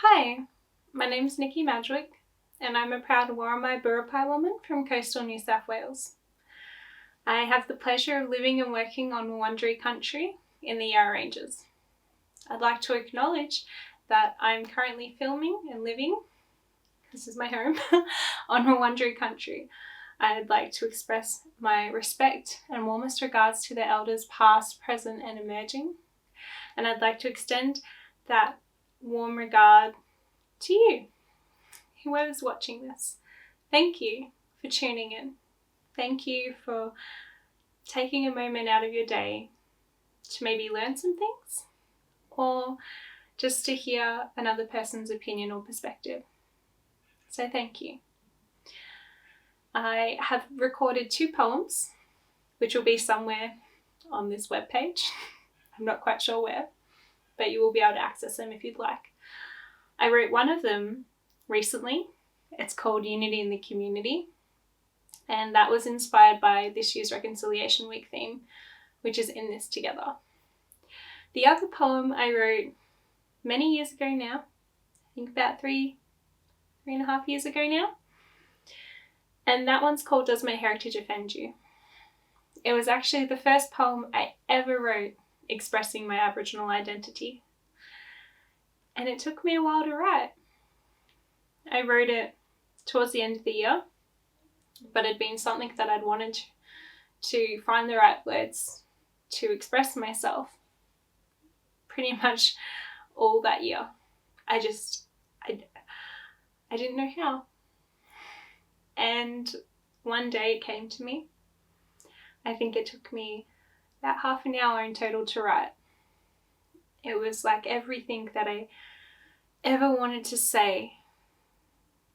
Hi, my name's Nikki Madgwick and I'm a proud Worimi-Biripi woman from coastal New South Wales. I have the pleasure of living and working on Wurundjeri country in the Yarra Ranges. I'd like to acknowledge that I'm currently filming and living, this is my home, on Wurundjeri country. I'd like to express my respect and warmest regards to the elders past, present and emerging. And I'd like to extend that warm regard to you, whoever's watching this. Thank you for tuning in. Thank you for taking a moment out of your day to maybe learn some things or just to hear another person's opinion or perspective. So thank you. I have recorded 2 poems, which will be somewhere on this webpage. I'm not quite sure where, but you will be able to access them if you'd like. I wrote one of them recently. It's called Unity in the Community, and that was inspired by this year's Reconciliation Week theme, which is In This Together. The other poem I wrote many years ago now, I think about three and a half years ago now, and that one's called Does My Heritage Offend You? It was actually the first poem I ever wrote expressing my Aboriginal identity, and it took me a while to write. I wrote it towards the end of the year, but it'd been something that I'd wanted to find the right words to express myself pretty much all that year. I didn't know how. And one day it came to me. I think it took me about half an hour in total to write. It was like everything that I ever wanted to say,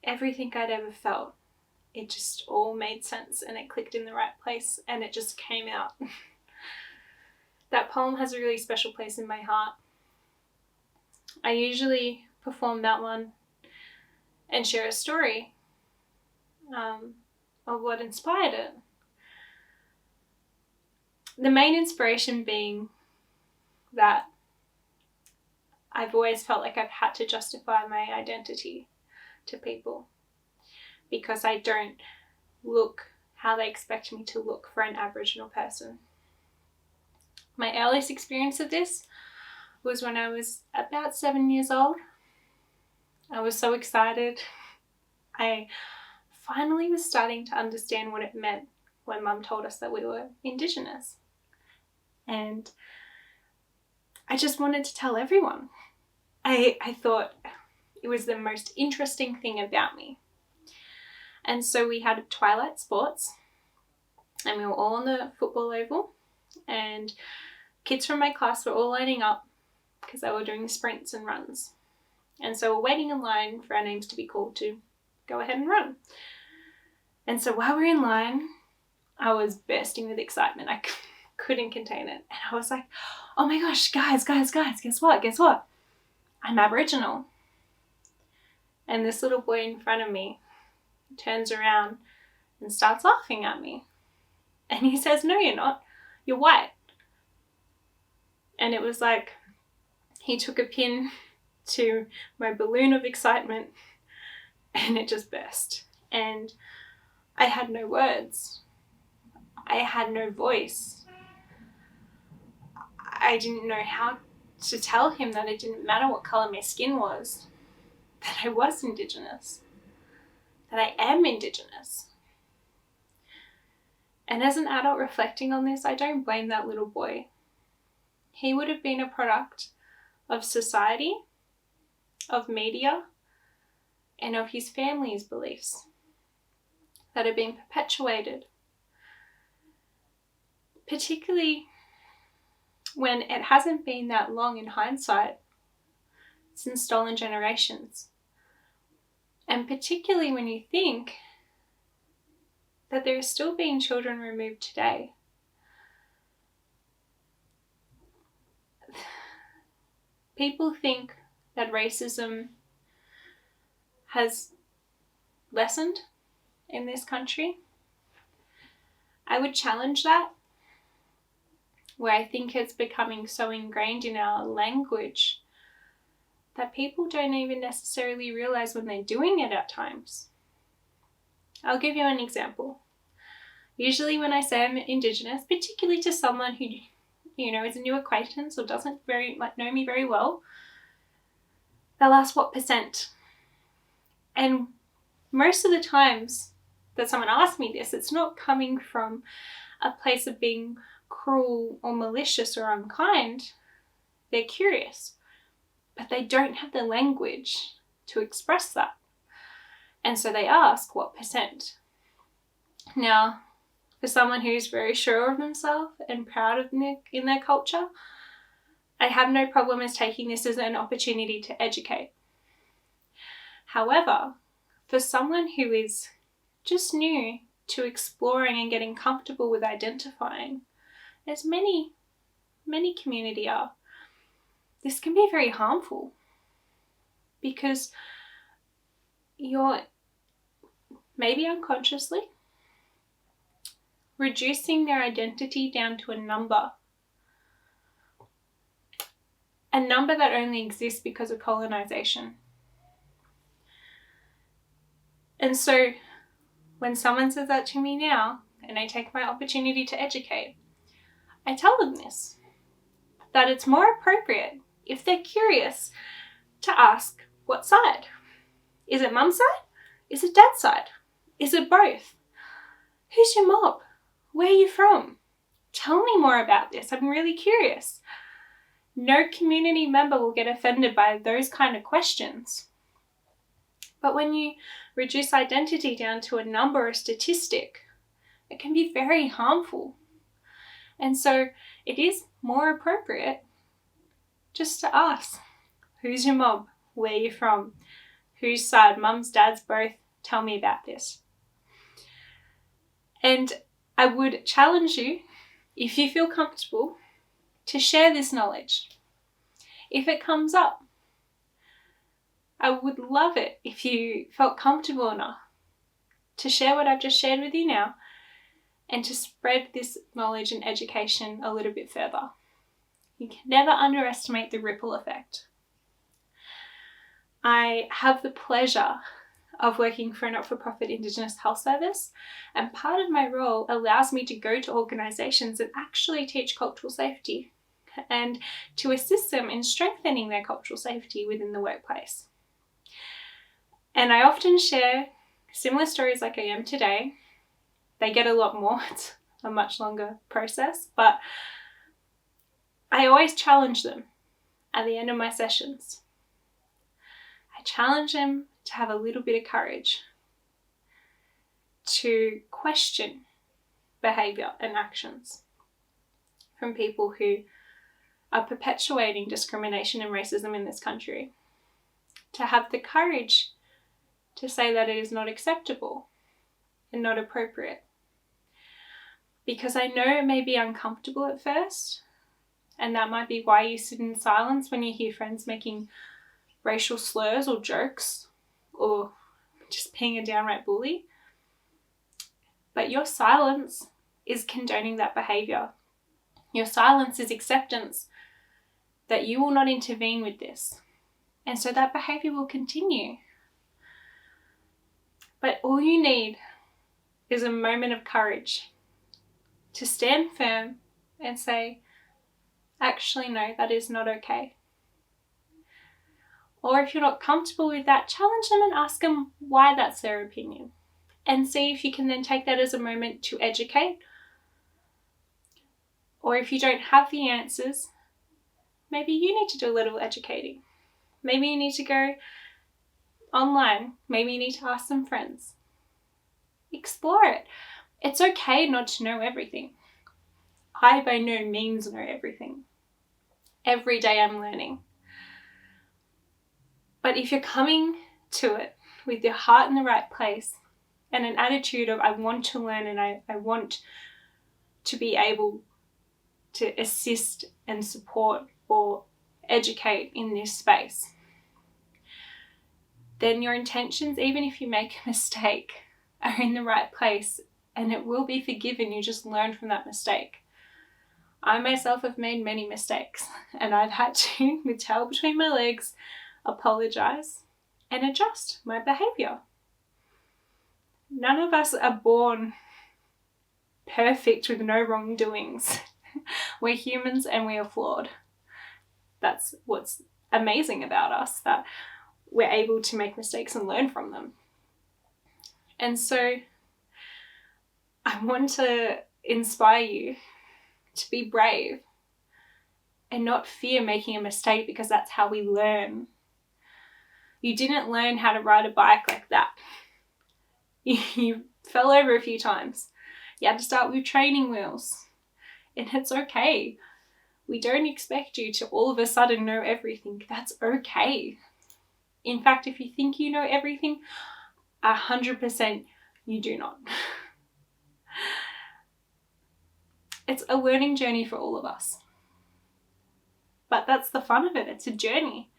everything I'd ever felt, it just all made sense and it clicked in the right place and it just came out. That poem has a really special place in my heart. I usually perform that one and share a story of what inspired it. The main inspiration being that I've always felt like I've had to justify my identity to people because I don't look how they expect me to look for an Aboriginal person. My earliest experience of this was when I was about 7 years old. I was so excited. I finally was starting to understand what it meant when Mum told us that we were Indigenous. And I just wanted to tell everyone. I thought it was the most interesting thing about me. And so we had twilight sports and we were all on the football oval and kids from my class were all lining up because they were doing sprints and runs. And so we're waiting in line for our names to be called to go ahead and run. And so while we're in line, I was bursting with excitement. I couldn't contain it. And I was like, oh my gosh, guys, guess what? I'm Aboriginal. And this little boy in front of me turns around and starts laughing at me. And he says, no, you're not. You're white. And it was like he took a pin to my balloon of excitement and it just burst. And I had no words. I had no voice. I didn't know how to tell him that it didn't matter what colour my skin was, that I was Indigenous, that I am Indigenous. And as an adult reflecting on this, I don't blame that little boy. He would have been a product of society, of media, and of his family's beliefs that are being perpetuated, particularly when it hasn't been that long in hindsight since stolen generations. And particularly when you think that there are still being children removed today. People think that racism has lessened in this country. I would challenge that, where I think it's becoming so ingrained in our language that people don't even necessarily realize when they're doing it at times. I'll give you an example. Usually when I say I'm indigenous, particularly to someone who, is a new acquaintance or doesn't know me very well, they'll ask what percent. And most of the times that someone asks me this, it's not coming from a place of being cruel or malicious or unkind. They're curious, but they don't have the language to express that. And so they ask what percent. Now, for someone who's very sure of themselves and proud of in their culture, I have no problem as taking this as an opportunity to educate. However, for someone who is just new to exploring and getting comfortable with identifying, as many community are, this can be very harmful because you're maybe unconsciously reducing their identity down to a number that only exists because of colonization. And so when someone says that to me now, and I take my opportunity to educate, I tell them this, that it's more appropriate, if they're curious, to ask what side. Is it mum's side? Is it dad's side? Is it both? Who's your mob? Where are you from? Tell me more about this. I'm really curious. No community member will get offended by those kind of questions. But when you reduce identity down to a number or statistic, it can be very harmful. And so it is more appropriate just to ask, who's your mob? Where are you from? Whose side? Mum's, dad's, both? Tell me about this. And I would challenge you, if you feel comfortable, to share this knowledge. If it comes up, I would love it if you felt comfortable enough to share what I've just shared with you now and to spread this knowledge and education a little bit further. You can never underestimate the ripple effect. I have the pleasure of working for a not-for-profit Indigenous health service, and part of my role allows me to go to organisations and actually teach cultural safety and to assist them in strengthening their cultural safety within the workplace. And I often share similar stories like I am today. They get a lot more, it's a much longer process, but I always challenge them at the end of my sessions. I challenge them to have a little bit of courage to question behaviour and actions from people who are perpetuating discrimination and racism in this country. To have the courage to say that it is not acceptable and not appropriate. Because I know it may be uncomfortable at first, and that might be why you sit in silence when you hear friends making racial slurs or jokes or just being a downright bully. But your silence is condoning that behaviour. Your silence is acceptance that you will not intervene with this. And so that behaviour will continue. But all you need is a moment of courage to stand firm and say, actually, no, that is not okay. Or if you're not comfortable with that, challenge them and ask them why that's their opinion. And see if you can then take that as a moment to educate. Or if you don't have the answers, maybe you need to do a little educating. Maybe you need to go online. Maybe you need to ask some friends. Explore it. It's okay not to know everything. I by no means know everything. Every day I'm learning. But if you're coming to it with your heart in the right place and an attitude of I want to learn and I want to be able to assist and support or educate in this space, then your intentions, even if you make a mistake, are in the right place and it will be forgiven. You just learn from that mistake. I myself have made many mistakes and I've had to, with tail between my legs, apologise, and adjust my behaviour. None of us are born perfect with no wrongdoings. We're humans and we are flawed. That's what's amazing about us, that we're able to make mistakes and learn from them. And so I want to inspire you to be brave and not fear making a mistake, because that's how we learn. You didn't learn how to ride a bike like that. You fell over a few times. You had to start with training wheels. And it's okay. We don't expect you to all of a sudden know everything. That's okay. In fact, if you think you know everything, 100% you do not. It's a learning journey for all of us. But that's the fun of it. It's a journey.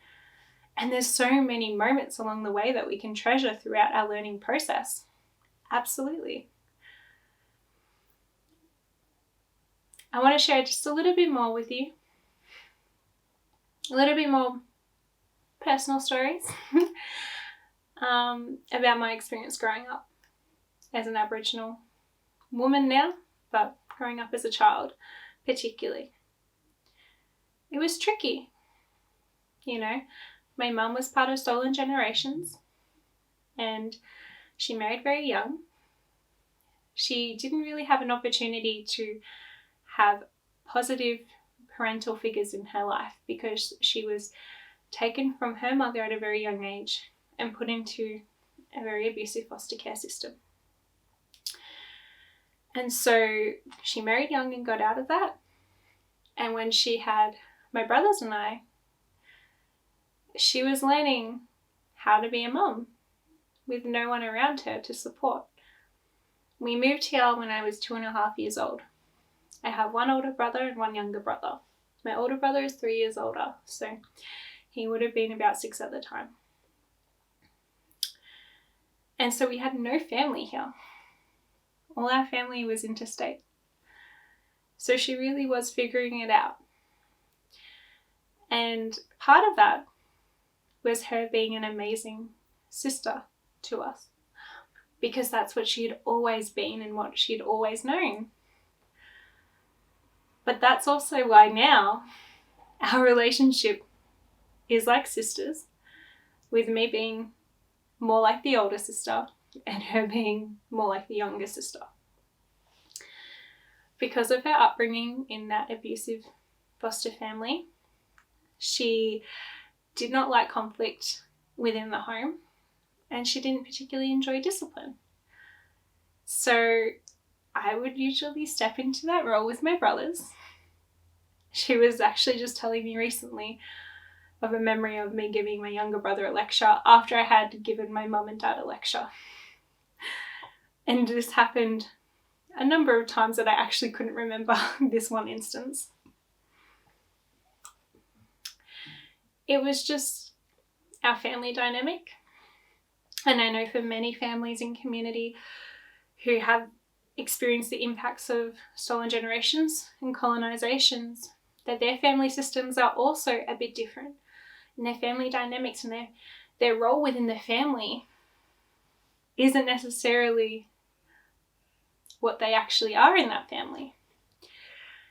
And there's so many moments along the way that we can treasure throughout our learning process. Absolutely. I want to share just a little bit more with you. A little bit more personal stories about my experience growing up as an Aboriginal woman now, but growing up as a child particularly. It was tricky. You know, my mum was part of Stolen Generations and she married very young. She didn't really have an opportunity to have positive parental figures in her life because she was taken from her mother at a very young age and put into a very abusive foster care system. And so she married young and got out of that. And when she had my brothers and I, she was learning how to be a mum with no one around her to support. We moved here when I was 2.5 years old. I have one older brother and one younger brother. My older brother is 3 years older, so he would have been about 6 at the time. And so we had no family here. All our family was interstate. So she really was figuring it out. And part of that was her being an amazing sister to us, because that's what she had always been and what she had always known. But that's also why now our relationship is like sisters, with me being more like the older sister and her being more like the younger sister. Because of her upbringing in that abusive foster family, she did not like conflict within the home, and she didn't particularly enjoy discipline. So I would usually step into that role with my brothers. She was actually just telling me recently of a memory of me giving my younger brother a lecture after I had given my mum and dad a lecture. And this happened a number of times that I actually couldn't remember this one instance. It was just our family dynamic. And I know for many families in community who have experienced the impacts of stolen generations and colonisations, that their family systems are also a bit different. And their family dynamics and their role within the family isn't necessarily what they actually are in that family.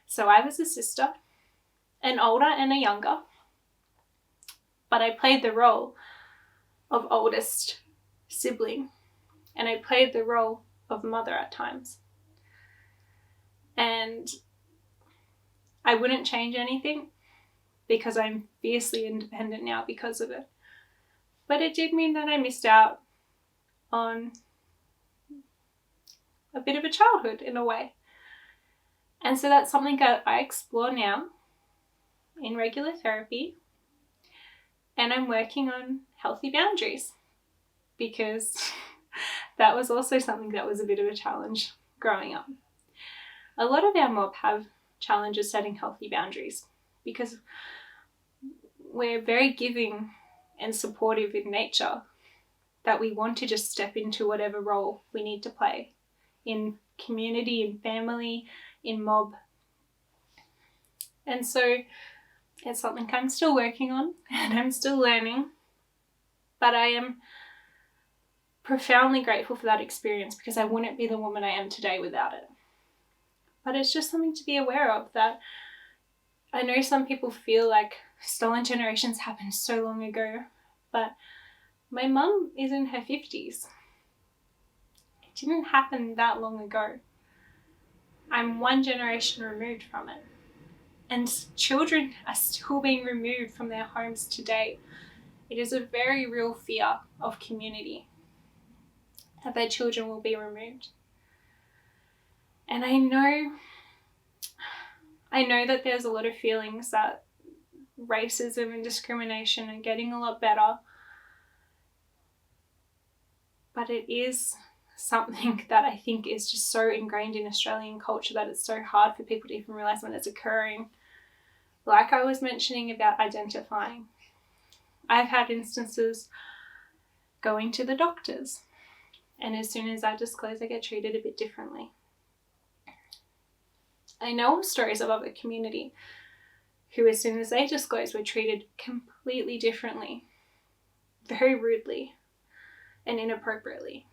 So I was a sister, an older and a younger, but I played the role of oldest sibling, and I played the role of mother at times. And I wouldn't change anything because I'm fiercely independent now because of it. But it did mean that I missed out on a bit of a childhood in a way. And so that's something that I explore now in regular therapy. And I'm working on healthy boundaries, because that was also something that was a bit of a challenge growing up. A lot of our mob have challenges setting healthy boundaries because we're very giving and supportive in nature, that we want to just step into whatever role we need to play in community, in family, in mob. And so it's something I'm still working on and I'm still learning, But I am profoundly grateful for that experience, because I wouldn't be the woman I am today without it. But it's just something to be aware of, that I know some people feel like stolen generations happened so long ago, but my mum is in her 50s. It didn't happen that long ago. I'm one generation removed from it. And children are still being removed from their homes today. It is a very real fear of community that their children will be removed. And I know that there's a lot of feelings that racism and discrimination are getting a lot better, but it is something that I think is just so ingrained in Australian culture that it's so hard for people to even realise when it's occurring. Like I was mentioning about identifying, I've had instances going to the doctors, and as soon as I disclose, I get treated a bit differently. I know of stories of other community who, as soon as they disclose, were treated completely differently, very rudely and inappropriately.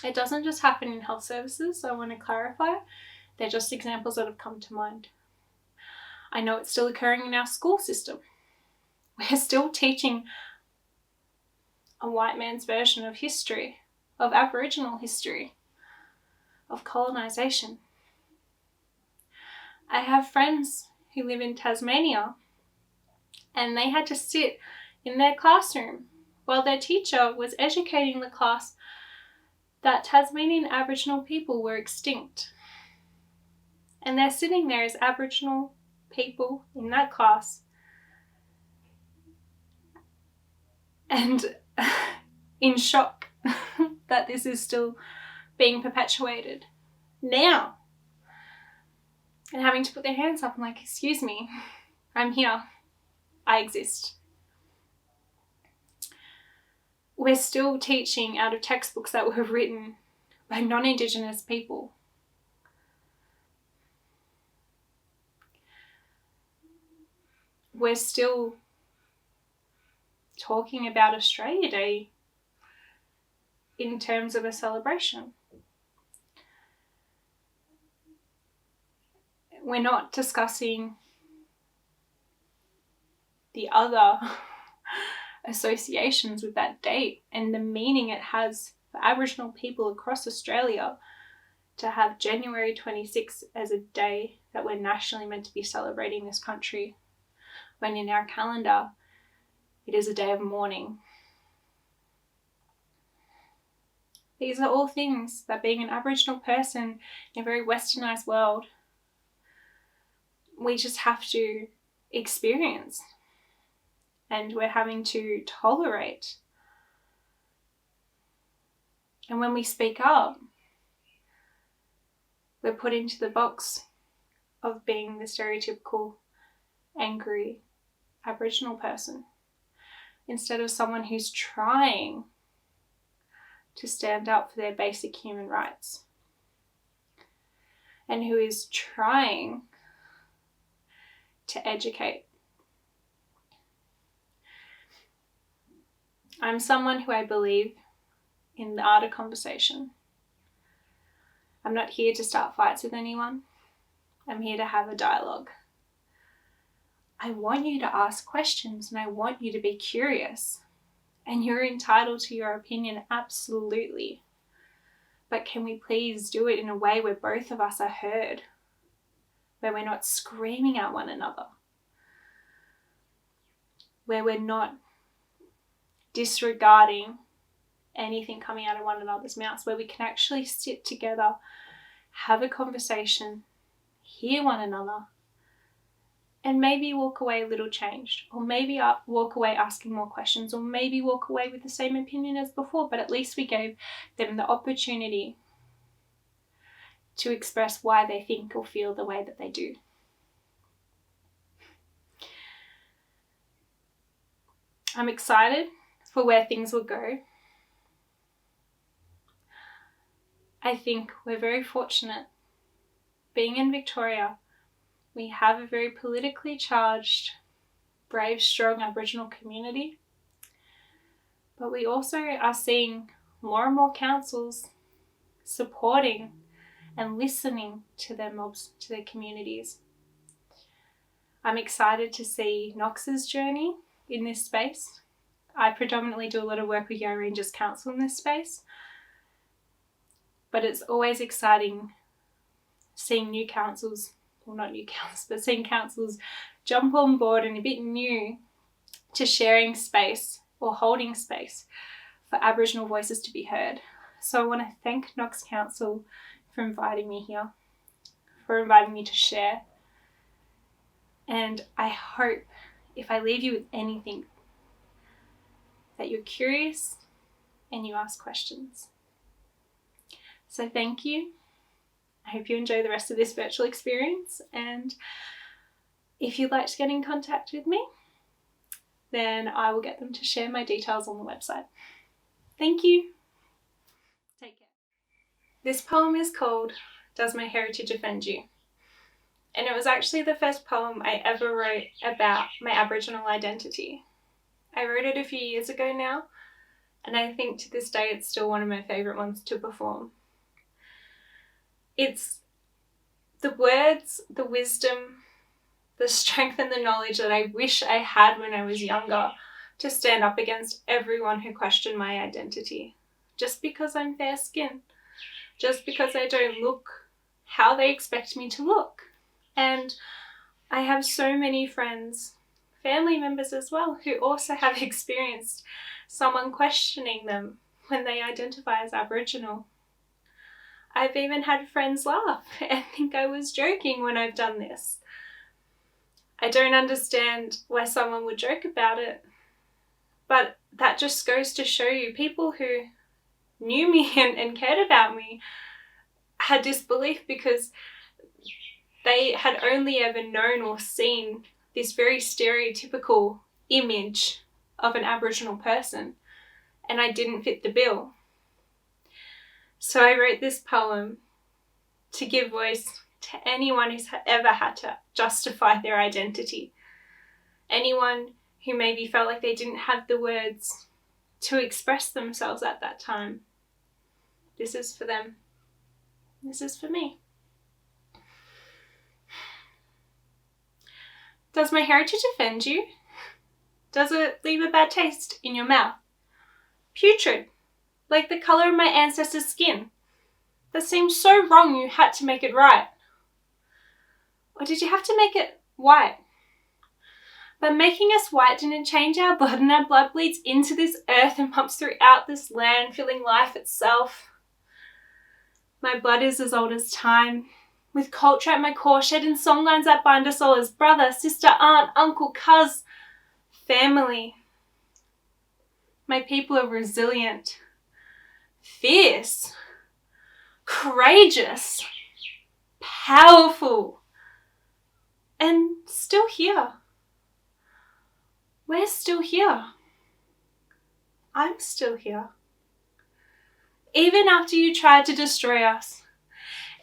It doesn't just happen in health services, so I want to clarify. They're just examples that have come to mind. I know it's still occurring in our school system. We're still teaching a white man's version of history, of Aboriginal history, of colonisation. I have friends who live in Tasmania, and they had to sit in their classroom while their teacher was educating the class that Tasmanian Aboriginal people were extinct. And they're sitting there as Aboriginal people in that class, and in shock that this is still being perpetuated now, and having to put their hands up and like, excuse me, I'm here, I exist. We're still teaching out of textbooks that were written by non-Indigenous people. We're still talking about Australia Day in terms of a celebration. We're not discussing the other associations with that date and the meaning it has for Aboriginal people across Australia to have January 26th as a day that we're nationally meant to be celebrating this country, when in our calendar it is a day of mourning. These are all things that, being an Aboriginal person in a very westernised world, we just have to experience, and we're having to tolerate. And when we speak up, we're put into the box of being the stereotypical angry Aboriginal person, instead of someone who's trying to stand up for their basic human rights, and who is trying to educate. I'm someone who I believe in the art of conversation. I'm not here to start fights with anyone. I'm here to have a dialogue. I want you to ask questions, and I want you to be curious. And you're entitled to your opinion, absolutely. But can we please do it in a way where both of us are heard? Where we're not screaming at one another? Where we're not disregarding anything coming out of one another's mouths? Where we can actually sit together, have a conversation, hear one another, and maybe walk away a little changed, or maybe walk away asking more questions, or maybe walk away with the same opinion as before, but at least we gave them the opportunity to express why they think or feel the way that they do. I'm excited for where things will go. I think we're very fortunate. Being in Victoria, we have a very politically charged, brave, strong Aboriginal community. But we also are seeing more and more councils supporting and listening to their mobs, to their communities. I'm excited to see Knox's journey in this space. I predominantly do a lot of work with Yarra Ranges Council in this space, but it's always exciting seeing new councils, well, not new councils, but seeing councils jump on board and a bit new to sharing space or holding space for Aboriginal voices to be heard. So I want to thank Knox Council for inviting me here, for inviting me to share. And I hope, if I leave you with anything, that you're curious and you ask questions. So thank you. I hope you enjoy the rest of this virtual experience. And if you'd like to get in contact with me, then I will get them to share my details on the website. Thank you. Take care. This poem is called Does My Heritage Offend You? And it was actually the first poem I ever wrote about my Aboriginal identity. I wrote it a few years ago now, and I think to this day it's still one of my favourite ones to perform. It's the words, the wisdom, the strength and the knowledge that I wish I had when I was younger to stand up against everyone who questioned my identity. Just because I'm fair-skinned, just because I don't look how they expect me to look. And I have so many friends, family members as well, who also have experienced someone questioning them when they identify as Aboriginal. I've even had friends laugh and think I was joking when I've done this. I don't understand why someone would joke about it, but that just goes to show you people who knew me and cared about me had disbelief because they had only ever known or seen this very stereotypical image of an Aboriginal person, and I didn't fit the bill. So I wrote this poem to give voice to anyone who's ever had to justify their identity. Anyone who maybe felt like they didn't have the words to express themselves at that time. This is for them. This is for me. Does my heritage offend you? Does it leave a bad taste in your mouth? Putrid, like the colour of my ancestors' skin. That seems so wrong you had to make it right. Or did you have to make it white? But making us white didn't change our blood, and our blood bleeds into this earth and pumps throughout this land, filling life itself. My blood is as old as time, with culture at my core, shedding songlines that bind us all as brother, sister, aunt, uncle, cuz, family. My people are resilient, fierce, courageous, powerful, and still here. We're still here. I'm still here. Even after you tried to destroy us,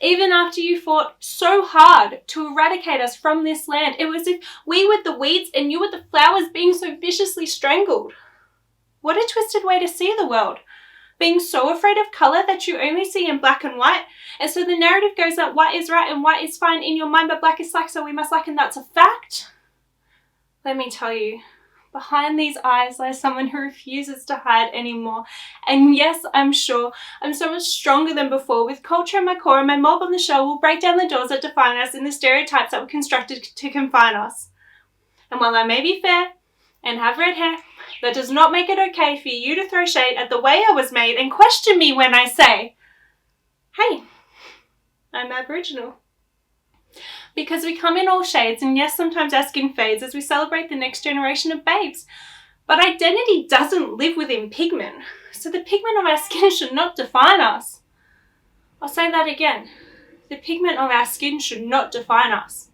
even after you fought so hard to eradicate us from this land, it was as if we were the weeds and you were the flowers being so viciously strangled. What a twisted way to see the world. Being so afraid of colour that you only see in black and white. And so the narrative goes that white is right and white is fine in your mind, but black is slack, so we must lack, and that's a fact. Let me tell you, behind these eyes lies someone who refuses to hide anymore. And yes, I'm sure I'm so much stronger than before. With culture in my core and my mob on the shell will break down the doors that define us and the stereotypes that were constructed to confine us. And while I may be fair and have red hair, that does not make it okay for you to throw shade at the way I was made and question me when I say, hey, I'm Aboriginal. Because we come in all shades, and yes, sometimes our skin fades as we celebrate the next generation of babes. But identity doesn't live within pigment, so the pigment of our skin should not define us. I'll say that again. The pigment of our skin should not define us.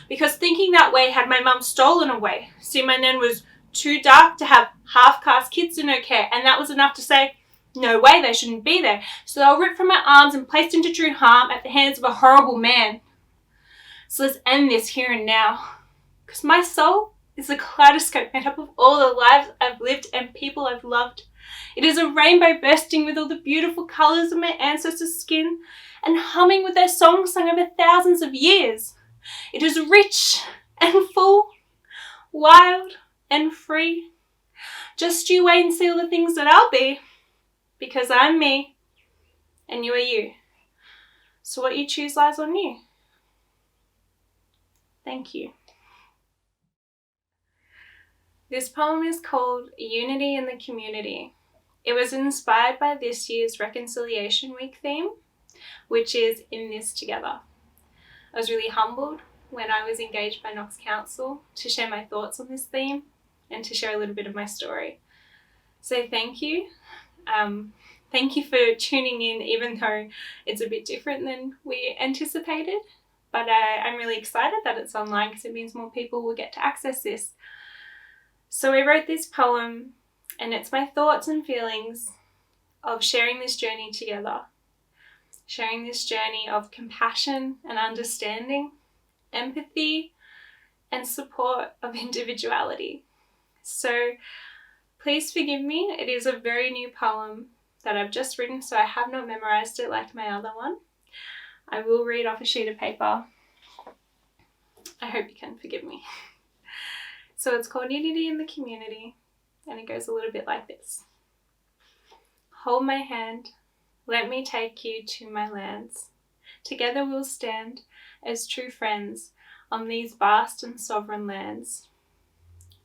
Because thinking that way had my mum stolen away. See, my nan was too dark to have half-caste kids in her care, and that was enough to say, no way, they shouldn't be there. So they were ripped from my arms and placed into true harm at the hands of a horrible man. So let's end this here and now. Because my soul is a kaleidoscope made up of all the lives I've lived and people I've loved. It is a rainbow bursting with all the beautiful colours of my ancestors' skin and humming with their songs sung over thousands of years. It is rich and full, wild and free. Just you wait and see all the things that I'll be, because I'm me and you are you. So what you choose lies on you. Thank you. This poem is called Unity in the Community. It was inspired by this year's Reconciliation Week theme, which is In This Together. I was really humbled when I was engaged by Knox Council to share my thoughts on this theme and to share a little bit of my story. So thank you. Thank you for tuning in, even though it's a bit different than we anticipated. But I'm really excited that it's online because it means more people will get to access this. So I wrote this poem, and it's my thoughts and feelings of sharing this journey together. Sharing this journey of compassion and understanding, empathy, and support of individuality. So please forgive me. It is a very new poem that I've just written, so I have not memorized it like my other one. I will read off a sheet of paper. I hope you can forgive me. So it's called Unity in the Community, and it goes a little bit like this. Hold my hand, let me take you to my lands. Together we'll stand as true friends on these vast and sovereign lands.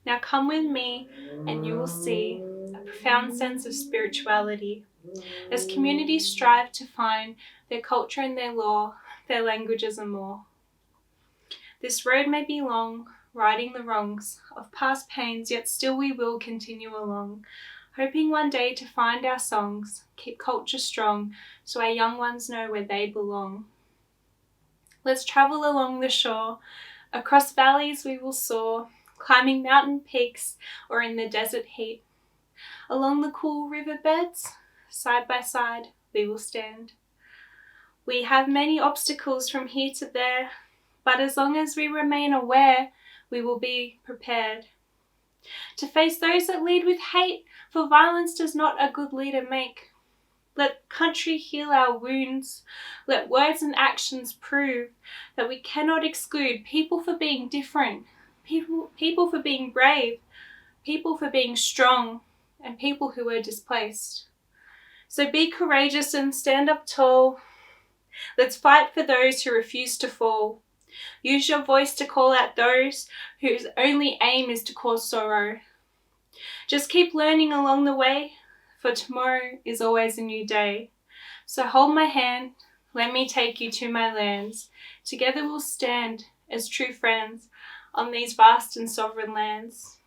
Now come with me and you will see a profound sense of spirituality as communities strive to find their culture and their law, their languages and more. This road may be long, righting the wrongs of past pains, yet still we will continue along, hoping one day to find our songs, keep culture strong, so our young ones know where they belong. Let's travel along the shore, across valleys we will soar, climbing mountain peaks or in the desert heat. Along the cool riverbeds, side by side we will stand. We have many obstacles from here to there, but as long as we remain aware, we will be prepared to face those that lead with hate, for violence does not a good leader make. Let country heal our wounds. Let words and actions prove that we cannot exclude people for being different, people for being brave, people for being strong, and people who are displaced. So be courageous and stand up tall. Let's fight for those who refuse to fall. Use your voice to call out those whose only aim is to cause sorrow. Just keep learning along the way, for tomorrow is always a new day. So hold my hand, let me take you to my lands. Together we'll stand as true friends on these vast and sovereign lands.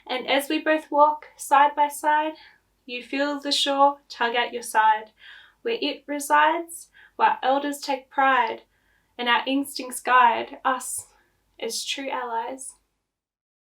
And as we both walk side by side, you feel the shore tug at your side, where it resides, while elders take pride, and our instincts guide us as true allies.